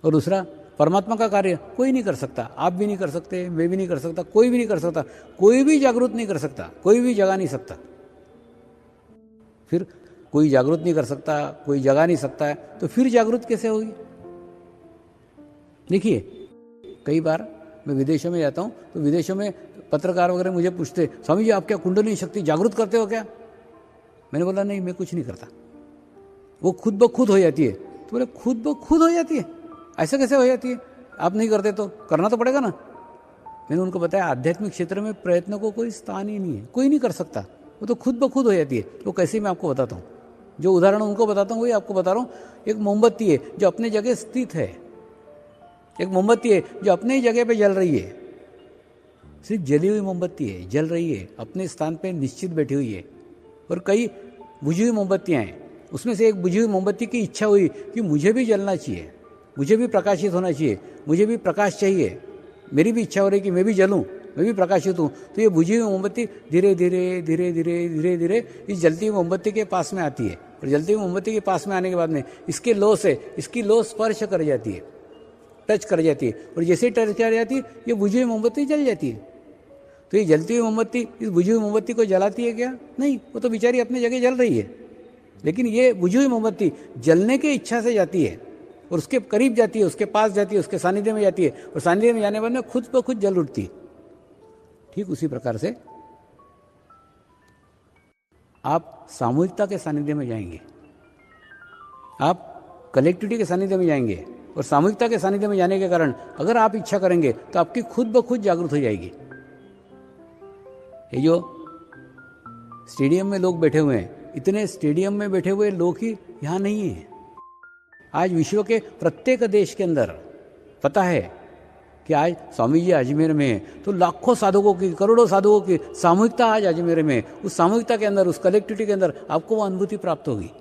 और दूसरा परमात्मा का कार्य कोई नहीं कर सकता, आप भी नहीं कर सकते, मैं भी नहीं कर सकता, कोई भी नहीं कर सकता, कोई भी जागृत नहीं कर सकता, कोई भी जगा नहीं सकता। फिर कोई जागृत नहीं कर सकता, कोई जगा नहीं सकता है, तो फिर जागृत कैसे होगी? देखिए, कई बार मैं विदेशों में जाता हूँ तो विदेशों में पत्रकार वगैरह मुझे पूछते, स्वामी जी आप क्या कुंडलिनी शक्ति जागृत करते हो क्या? मैंने बोला नहीं, मैं कुछ नहीं करता, वो खुद ब खुद हो जाती है। तो बोले खुद ब खुद हो जाती है? ऐसा कैसे हो जाती है? आप नहीं करते तो करना तो पड़ेगा ना। मैंने उनको बताया आध्यात्मिक क्षेत्र में प्रयत्न को कोई स्थान ही नहीं है, कोई नहीं कर सकता, वो तो खुद ब खुद हो जाती है। वो कैसे मैं आपको बताता हूँ, जो उदाहरण उनको बताता हूँ वही आपको बता रहा हूँ। एक मोमबत्ती है जो अपनी जगह स्थित है, एक मोमबत्ती है जो अपनी जगह पे जल रही है, सिर्फ जली हुई मोमबत्ती है, जल रही है, अपने स्थान पे निश्चित बैठी हुई है। और कई बुझी हुई मोमबत्तियाँ हैं, उसमें से एक बुझी हुई मोमबत्ती की इच्छा हुई कि मुझे भी जलना चाहिए, मुझे भी प्रकाशित होना चाहिए, मुझे भी प्रकाश चाहिए, मेरी भी इच्छा हो रही कि मैं भी जलूं, मैं भी प्रकाशित हूँ। तो ये बुझी हुई मोमबत्ती धीरे धीरे धीरे धीरे धीरे धीरे इस जलती हुई मोमबत्ती के पास में आती है, और जलती हुई मोमबत्ती के पास में आने के बाद में इसके लो से इसकी लो स्पर्श कर जाती है, टच कर जाती है, और जैसे ही टच कर जाती है ये बुझी हुई मोमबत्ती जल जाती है। तो ये जलती हुई मोमबत्ती इस बुझी हुई मोमबत्ती को जलाती है क्या? नहीं, वो तो बेचारी अपनी जगह जल रही है। लेकिन ये बुझी हुई मोमबत्ती जलने की इच्छा से जाती है और उसके करीब जाती है, उसके पास जाती है, उसके सानिध्य में जाती है, और सानिध्य में जाने के बाद में खुद ब खुद जल उठती है। ठीक उसी प्रकार से आप सामूहिकता के सानिध्य में जाएंगे, आप कलेक्टिविटी के सानिध्य में जाएंगे, और सामूहिकता के सानिध्य में जाने के कारण अगर आप इच्छा करेंगे तो आपकी खुद ब खुद जागृत हो जाएगी। ये जो स्टेडियम में लोग बैठे हुए हैं, इतने स्टेडियम में बैठे हुए लोग ही यहाँ नहीं है। आज विश्व के प्रत्येक देश के अंदर पता है कि आज स्वामी जी अजमेर में है, तो लाखों साधकों की, करोड़ों साधकों की सामूहिकता आज अजमेर में है। उस सामूहिकता के अंदर, उस कलेक्टिविटी के अंदर आपको वो अनुभूति प्राप्त होगी,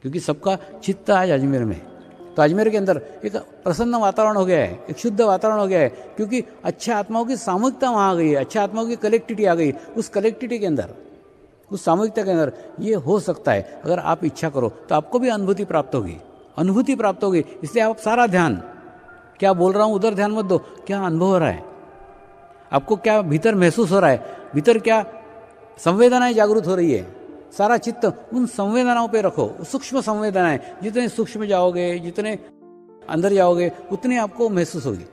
क्योंकि सबका चित्त आज अजमेर में है। तो अजमेर के अंदर एक प्रसन्न वातावरण हो गया है, एक शुद्ध वातावरण हो गया है, क्योंकि अच्छे आत्माओं की सामूहिकता वहाँ आ गई है, अच्छे आत्माओं की कलेक्टिविटी आ गई। उस कलेक्टिविटी के अंदर, उस सामूहिकता के अंदर ये हो सकता है। अगर आप इच्छा करो तो आपको भी अनुभूति प्राप्त होगी, अनुभूति प्राप्त होगी। इसलिए आप सारा ध्यान, क्या बोल रहा हूँ उधर ध्यान मत दो, क्या अनुभव हो रहा है आपको, क्या भीतर महसूस हो रहा है, भीतर क्या संवेदनाएं जागृत हो रही है, सारा चित्त उन संवेदनाओं पे रखो। सूक्ष्म संवेदनाएं, जितने सूक्ष्म जाओगे, जितने अंदर जाओगे, उतनी आपको महसूस होगी।